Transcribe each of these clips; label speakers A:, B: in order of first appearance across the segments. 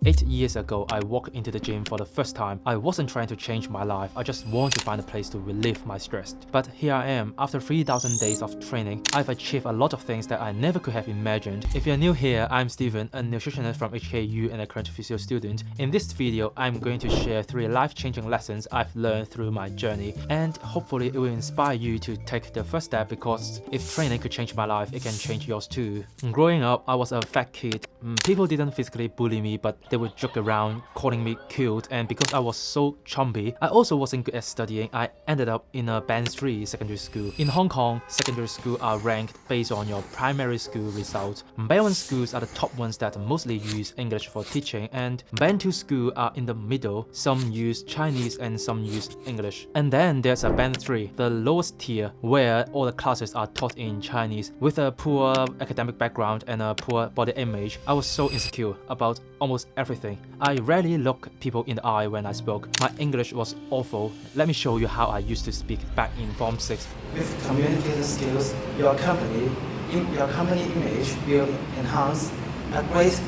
A: 8 years ago, I walked into the gym for the first time. I wasn't trying to change my life, I just want to find a place to relieve my stress. But here I am, after 3,000 days of training, I've achieved a lot of things that I never could have imagined. If you're new here, I'm Steven, a nutritionist from HKU and a current physio student. In this video, I'm going to share 3 life-changing lessons I've learned through my journey, and hopefully it will inspire you to take the first step, because if training could change my life, it can change yours too. Growing up, I was a fat kid. People didn't physically bully me, but they would joke around, calling me cute, and because I was so chubby, I also wasn't good at studying. I ended up in a Band 3 secondary school. In Hong Kong, secondary schools are ranked based on your primary school results. Band 1 schools are the top ones that mostly use English for teaching, and Band 2 schools are in the middle. Some use Chinese and some use English. And then there's a Band 3, the lowest tier, where all the classes are taught in Chinese. With a poor academic background and a poor body image, I was so insecure about almost everything. I rarely looked people in the eye when I spoke. My English was awful. Let me show you how I used to speak back in Form 6.
B: With communication skills, your company image will enhance. A great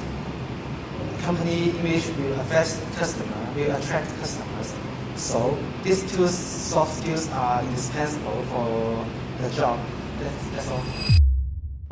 B: company image will attract customers. So these 2 soft skills are indispensable for the job. That's all.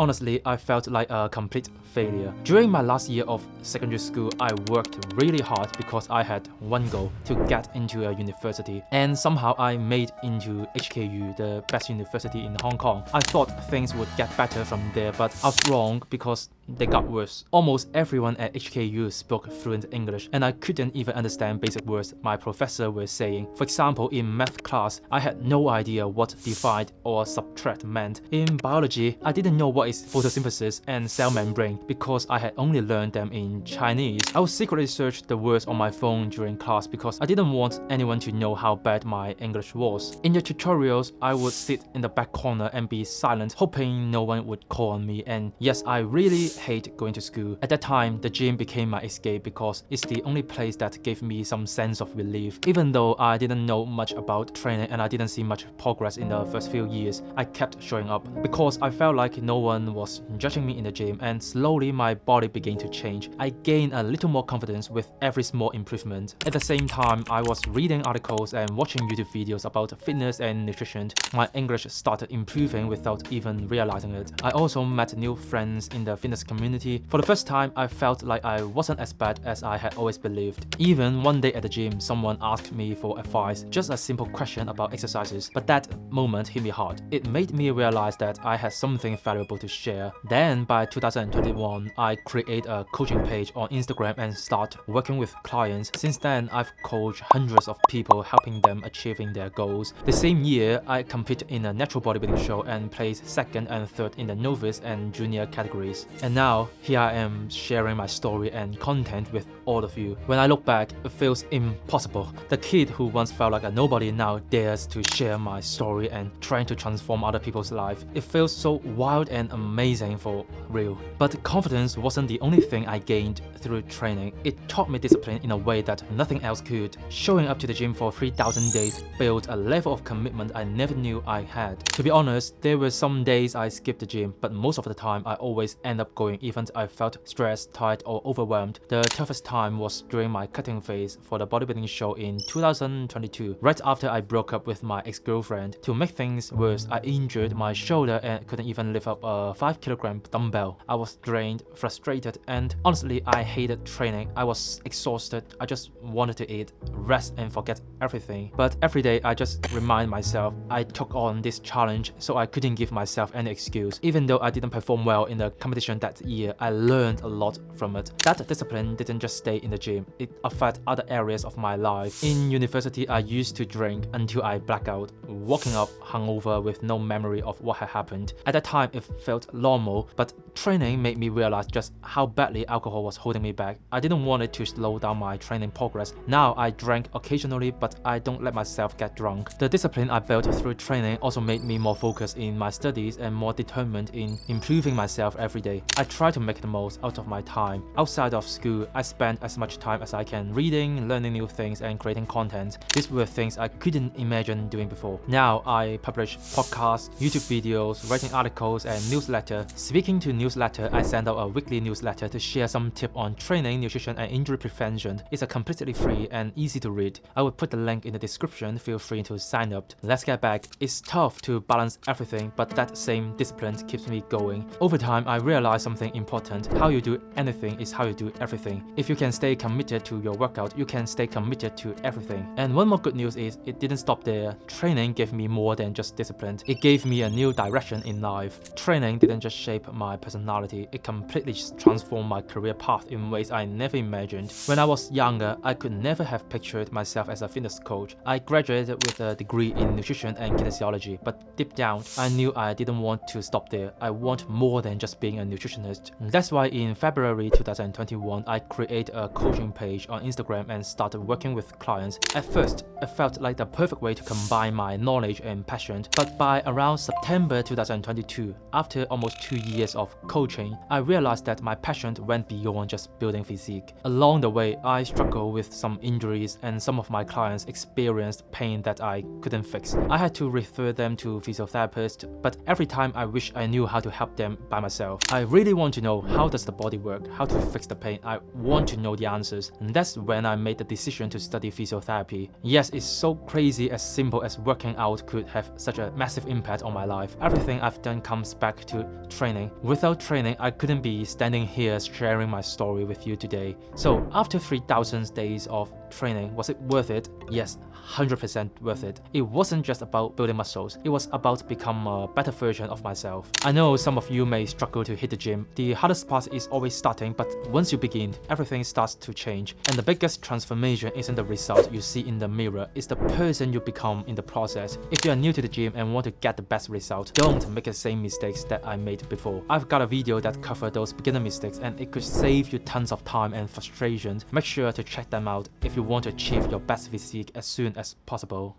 A: Honestly, I felt like a complete failure. During my last year of secondary school, I worked really hard because I had one goal: to get into a university. And somehow I made into HKU, the best university in Hong Kong. I thought things would get better from there, but I was wrong because they got worse. Almost everyone at HKU spoke fluent English, and I couldn't even understand basic words my professor was saying. For example, in math class, I had no idea what divide or subtract meant. In biology, I didn't know what is photosynthesis and cell membrane because I had only learned them in Chinese. I would secretly search the words on my phone during class because I didn't want anyone to know how bad my English was. In the tutorials, I would sit in the back corner and be silent, hoping no one would call on me. And yes, I really hate going to school. At that time, the gym became my escape because it's the only place that gave me some sense of relief. Even though I didn't know much about training and I didn't see much progress in the first few years, I kept showing up because I felt like no one was judging me in the gym, and slowly my body began to change. I gained a little more confidence with every small improvement. At the same time, I was reading articles and watching YouTube videos about fitness and nutrition. My English started improving without even realizing it. I also met new friends in the fitness community. For the first time, I felt like I wasn't as bad as I had always believed. Even one day at the gym, someone asked me for advice, just a simple question about exercises. But that moment hit me hard. It made me realize that I had something valuable to share. Then by 2021, I create a coaching page on Instagram and start working with clients. Since then, I've coached hundreds of people, helping them achieving their goals. The same year, I competed in a natural bodybuilding show and placed 2nd and 3rd in the novice and junior categories. And now, here I am sharing my story and content with all of you. When I look back, it feels impossible. The kid who once felt like a nobody now dares to share my story and trying to transform other people's life. It feels so wild and amazing for real. But confidence wasn't the only thing I gained through training. It taught me discipline in a way that nothing else could. Showing up to the gym for 3,000 days built a level of commitment I never knew I had. To be honest, there were some days I skipped the gym, but most of the time I always end up going even if I felt stressed, tired, or overwhelmed. The toughest time was during my cutting phase for the bodybuilding show in 2022, right after I broke up with my ex-girlfriend. To make things worse, I injured my shoulder and couldn't even lift up a 5-kilogram dumbbell. I was drained, frustrated, and honestly, I hated training. I was exhausted. I just wanted to eat, rest, and forget everything. But every day, I just remind myself I took on this challenge, so I couldn't give myself any excuse. Even though I didn't perform well in the competition that year, I learned a lot from it. That discipline didn't just stay in the gym. It affected other areas of my life. In university, I used to drink until I blacked out, waking up hungover with no memory of what had happened. At that time, it felt normal, but training made me realize just how badly alcohol was holding me back. I didn't want it to slow down my training progress. Now I drank occasionally, but I don't let myself get drunk. The discipline I built through training also made me more focused in my studies and more determined in improving myself every day. I try to make the most out of my time. Outside of school, I spend as much time as I can reading, learning new things, and creating content. These were things I couldn't imagine doing before. Now I publish podcasts, YouTube videos, writing articles, and newsletter. Speaking to newsletter, I send send out a weekly newsletter to share some tips on training, nutrition, and injury prevention. It's a completely free and easy to read. I will put the link in the description. Feel free to sign up. Let's get back. It's tough to balance everything, but that same discipline keeps me going. Over time, I realized something important. How you do anything is how you do everything. If you can stay committed to your workout, you can stay committed to everything. And one more good news is it didn't stop there. Training gave me more than just discipline. It gave me a new direction in life. Training didn't just shape my personality, it completely transformed my career path in ways I never imagined. When I was younger, I could never have pictured myself as a fitness coach. I graduated with a degree in nutrition and kinesiology, but deep down, I knew I didn't want to stop there. I want more than just being a nutritionist. That's why in February 2021, I created a coaching page on Instagram and started working with clients. At first, it felt like the perfect way to combine my knowledge and passion, but by around September 2022, after almost 2 years of coaching, I realized that my passion went beyond just building physique. Along the way, I struggled with some injuries and some of my clients experienced pain that I couldn't fix. I had to refer them to physiotherapists, but every time I wish I knew how to help them by myself. I really want to know how does the body work, how to fix the pain. I want to know the answers, and that's when I made the decision to study physiotherapy. Yes, it's so crazy as simple as working out could have such a massive impact on my life. Everything I've done comes back to training. Without training, I couldn't be standing here sharing my story with you today. So after 3,000 days of training, was it worth it? Yes, 100% worth it. It wasn't just about building muscles, it was about becoming a better version of myself. I know some of you may struggle to hit the gym. The hardest part is always starting, but once you begin, everything starts to change. And the biggest transformation isn't the result you see in the mirror, it's the person you become in the process. If you are new to the gym and want to get the best result, don't make the same mistakes that I made before. I've got a video that covers those beginner mistakes and it could save you tons of time and frustration. Make sure to check them out if you want to achieve your best physique as soon as possible.